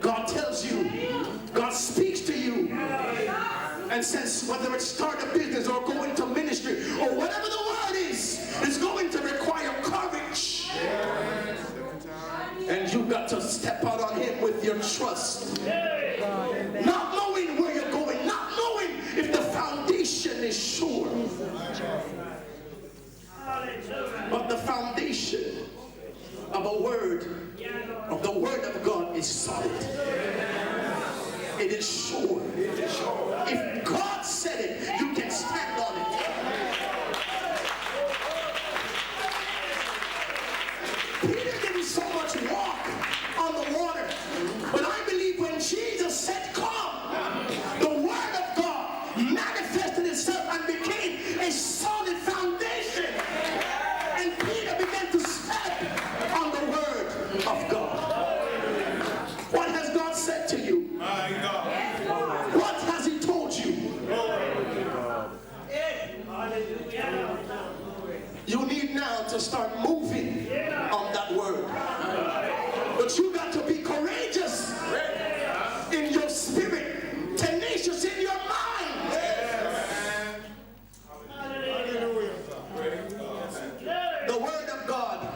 God tells you, God speaks to you and says whether it's start a business or go into ministry or whatever the word is, it's going to require courage. And you've got to step out on him with your trust. Not knowing where you're going, not knowing if the foundation is sure. But the foundation of a word, of the word of God is solid. It is sure. If God said it, you can stand on it. Peter didn't so much walk on the water, but I believe when Jesus said come, the word of God manifested itself and became a solid foundation. And Peter began to step on the word of God. What has God said to you? What has he told you? You need now to start moving on that word. But you got to be courageous in your spirit, tenacious in your mind. The word of God,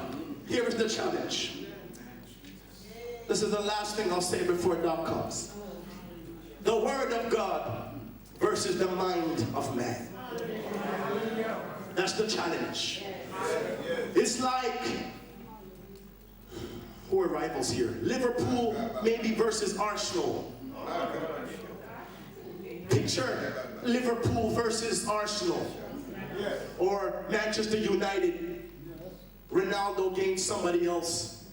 here is the challenge. This is the last thing I'll say before Doc comes. The word of God versus the mind of man. That's the challenge. It's like, who are rivals here? Liverpool maybe versus Arsenal. Picture Liverpool versus Arsenal. Or Manchester United, Ronaldo against somebody else.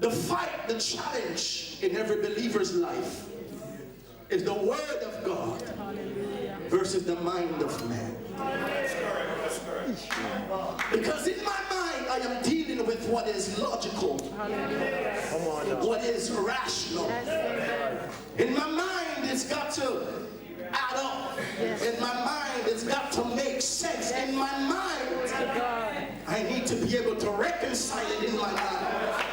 The fight, the challenge in every believer's life is the word of God versus the mind of man. Because in my mind I am dealing with what is logical, what is rational. In my mind it's got to add up. In my mind it's got to make sense. In my mind I need to be able to reconcile it in my mind.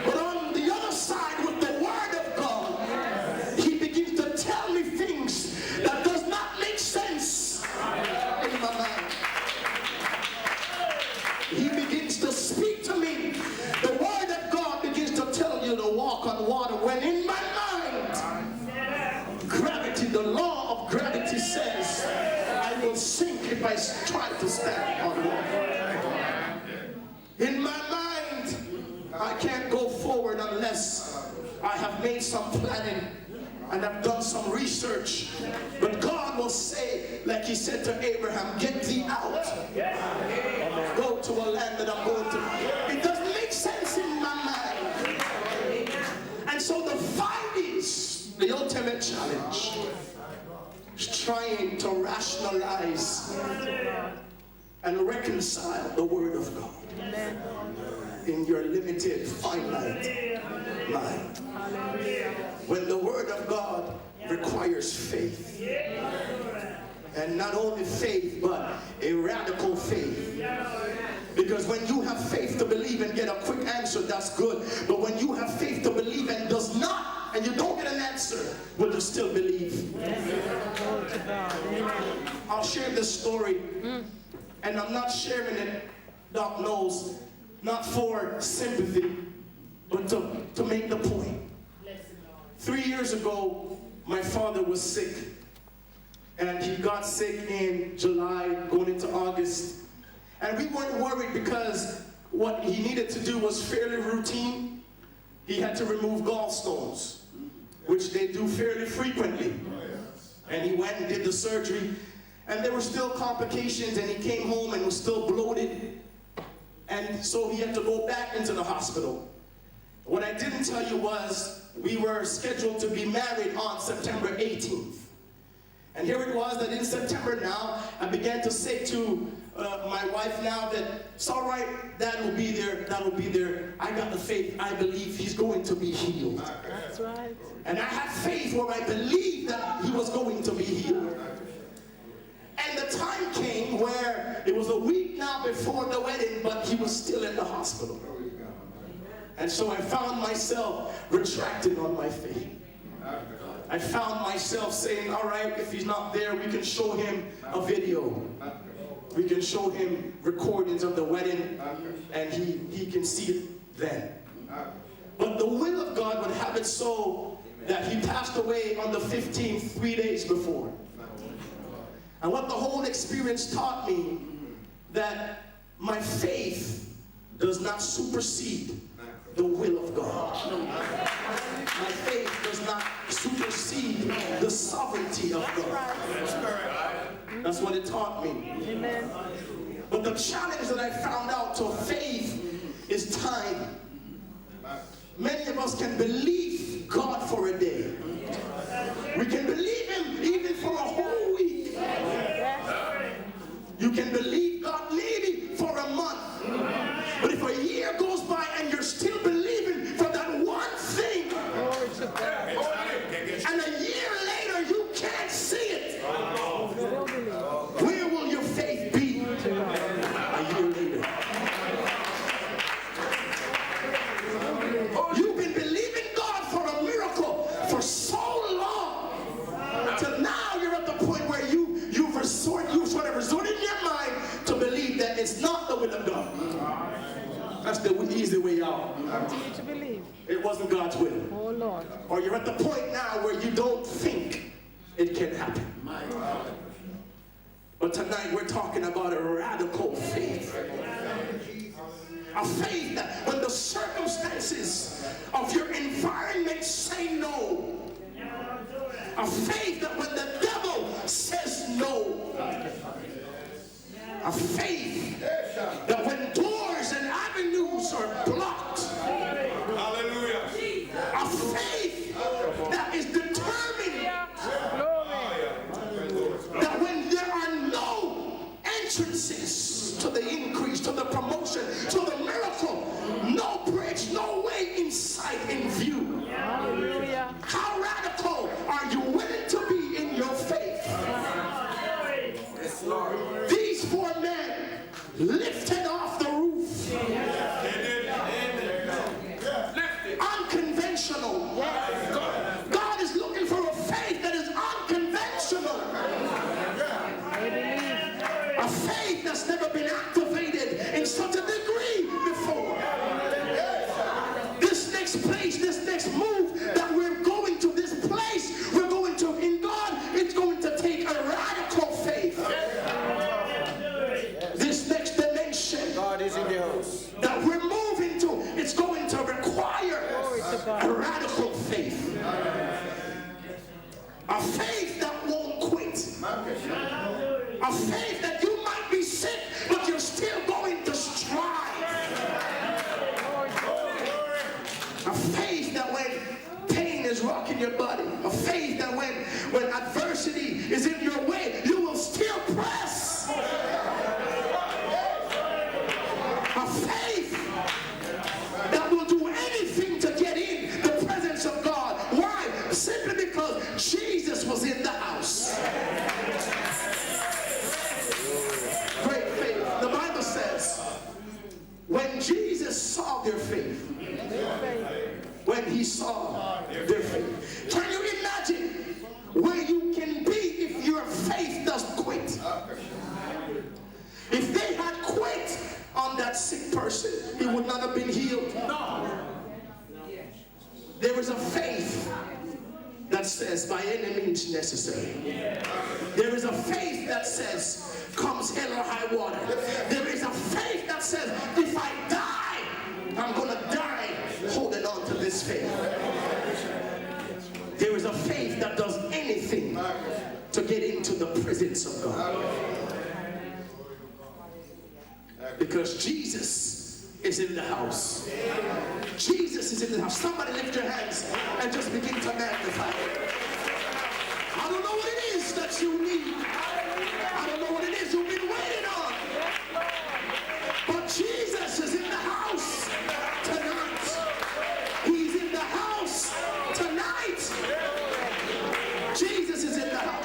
But on the other side with the word of God, he begins to tell me things that does not make sense in my mind. He begins to speak to me. The word of God begins to tell you to walk on water when in my mind, gravity, the law of gravity says I will sink if I try to stand on water. In my mind, I can't go forward unless I have made some planning and I've done some research. But God will say, like he said to Abraham, get thee out. Go to a land that I'm going to. It doesn't make sense in my mind. And so the fight is the ultimate challenge. Is trying to rationalize and reconcile the word of God in your limited, finite mind. When the word of God requires faith, and not only faith but a radical faith, because when you have faith to believe and get a quick answer, that's good. But when you have faith to believe and does not, and you don't get an answer, will you still believe? I'll share this story, and I'm not sharing it, Doc knows, not for sympathy, but to make the point. 3 years ago, my father was sick. And he got sick in July, going into August. And we weren't worried because what he needed to do was fairly routine. He had to remove gallstones, which they do fairly frequently. And he went and did the surgery. And there were still complications, and he came home and was still bloated. And so he had to go back into the hospital. What I didn't tell you was we were scheduled to be married on September 18th. And here it was that in September now, I began to say to my wife now that it's all right, Dad will be there, Dad will be there. I got the faith, I believe he's going to be healed. That's right. And I had faith where I believed that he was going to be healed. And the time came where it was a week now before the wedding, but he was still in the hospital. And so I found myself retracting on my faith. I found myself saying, all right, if he's not there, we can show him a video. We can show him recordings of the wedding, and he can see it then. But the will of God would have it so that he passed away on the 15th, 3 days before. And what the whole experience taught me, that my faith does not supersede the will of God. My faith does not supersede the sovereignty of God. That's what it taught me. Amen. But the challenge that I found out to faith is time. Many of us can believe God for a day. We can believe him even for a whole week. You can believe God maybe for a month. But if a year goes by and you're still believing for that one thing, and a year later you can't see it, where will your faith be a year later? You've been believing God for a miracle for so long, till now you're at the point where you've sort of resorted in your mind to believe that it's not the will of God. That's the easy way out. Continue to believe. It wasn't God's will. Oh Lord. Or you're at the point now where you don't think it can happen. But tonight we're talking about a radical faith. A faith that when the circumstances of your environment say no. A faith that when the devil says no. A faith that when doors and avenues are blocked. Hallelujah. A faith that is determined that when there are no entrances to the increase, to the promotion, to the miracle, no bridge, no way in sight, in view. Hallelujah. How radical are you willing to be in your faith? Yes, Lord. These 4 men lifted off the roof. Unconventional. God is looking for a faith that is unconventional. A faith that's never been activated in such a degree before. This next place, this next move that we're going to, this place we're going to in God, it's going to take a radical faith. This next dimension God is in the house that we're moving to, it's going to require a radical faith. A faith that won't quit. A faith that you might be sick, but you're still going to strive. A faith that when pain is rocking your body, a faith that when adversity is in your way, you will still press. A faith that will do anything to get in the presence of God. Why? Simply because Jesus was in the house. Great faith. The Bible says, when Jesus saw their faith, when he saw their faith. Can you imagine where you can be if your faith doesn't quit? If they had quit on that sick person, he would not have been healed. No. There is a faith that says, by any means necessary. There is a faith that says, comes hell or high water. There is a faith that says, if I die, I'm going to die holding on to this faith. There is a faith that does anything to get into the presence of God. Because Jesus is in the house. Jesus is in the house. Somebody lift your hands and just begin to magnify it. I don't know what it is that you need. I don't know what it is you've been waiting on. But Jesus is in the house tonight. He's in the house tonight. Jesus is in the house.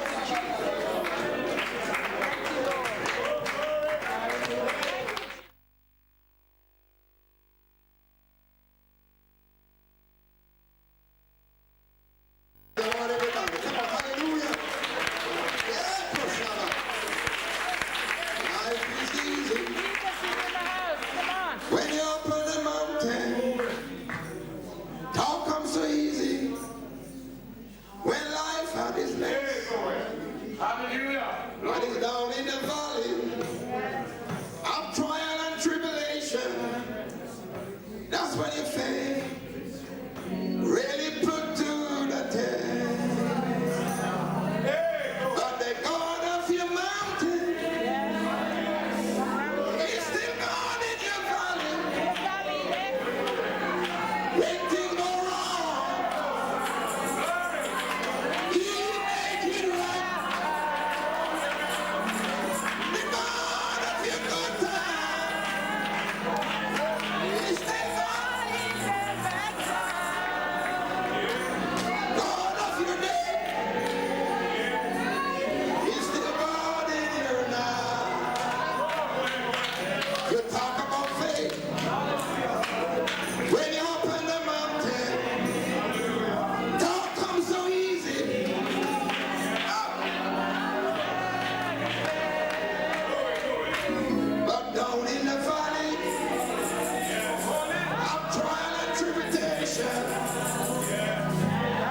salvation.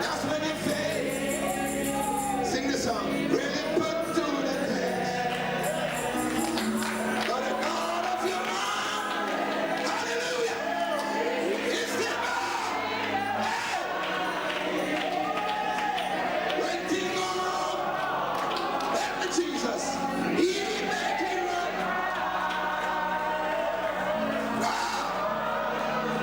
That's when you faith. Sing the song. Really put to the test. But the God of your mind, hallelujah, is still God. When things go wrong, let me Jesus. He make it right. Wow. Jesus.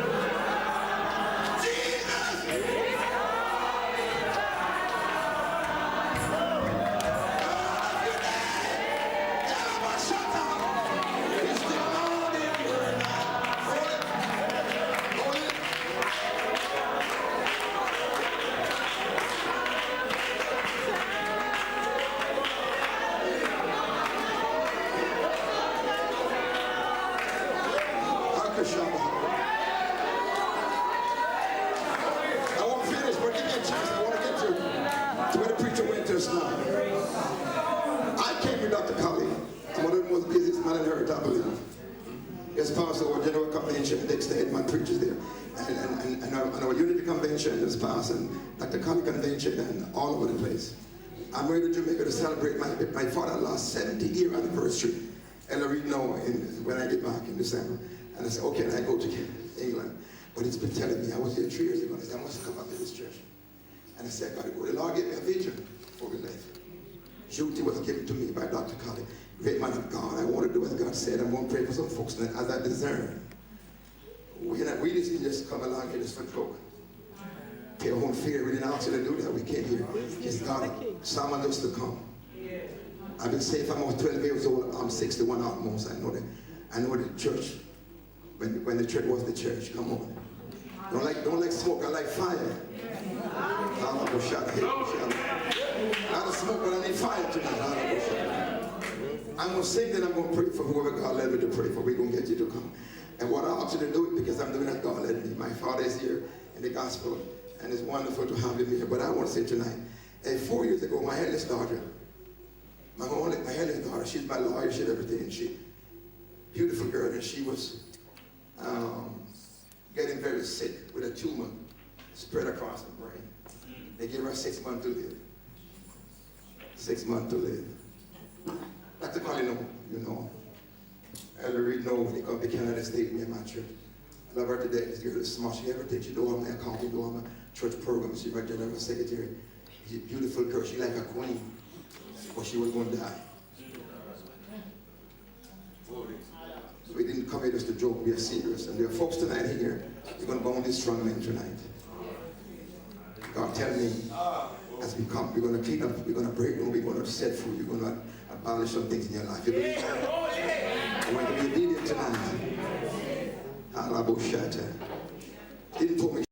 I won't finish, but give me a chance. I want to get to where the preacher went just now. I came with Dr. Colley. I'm one of the most busiest man on earth, I believe. Yes, pastor our general convention, next day, my preachers there. And our unity convention is passed, and Dr. Colley convention, and all over the place. I'm ready to Jamaica to celebrate my father-in-law's 70-year anniversary. And I read now when I get back in December. And I said, okay, and I go to England. But it's been telling me, I was here 3 years ago, and I said, I must come back to this church. And I said, I got to go. The Lord gave me a vision before we left. Duty was given to me by Dr. Colley. Great man of God. I want to do as God said. I'm going to pray for some folks tonight as I discern. We didn't just come along here just for joke. Pay our own fear. We didn't ask you to do that. We came here. Because God summoned us to come. I've been saved from I was 12 years old. I'm 61 almost. I know that. I know the church. When the church was the church. Come on. Don't like smoke. I like fire. I'm going to shout. I don't smoke, but I need fire tonight. I'm going to sing, then I'm going to pray for whoever God led me to pray for. We're going to get you to come. And what I ask you to do it because I'm doing that God led me. My father is here in the gospel, and it's wonderful to have him here. But I want to say tonight, 4 years ago, my eldest daughter, my eldest daughter, she's my lawyer, she's everything, and she, beautiful girl, and she was getting very sick with a tumor spread across the brain. They gave her 6 months to live. 6 months to live. Dr. Colley, you know. Elder Reed know when he come to Canada State, me and my church. I love her today. This girl is smart. She everything. She do all my accounting, do all my church programs. She's my general secretary. She's a beautiful girl. She's like a queen. But she was going to die. So we didn't come here just to joke. We are serious. And there are folks tonight here. You're going to go on this strong man tonight. God tell me, as we come, we're going to clean up, we're going to break down, we're going to set free, we're going to abolish some things in your life. You believe that? I want to be obedient tonight. Didn't put me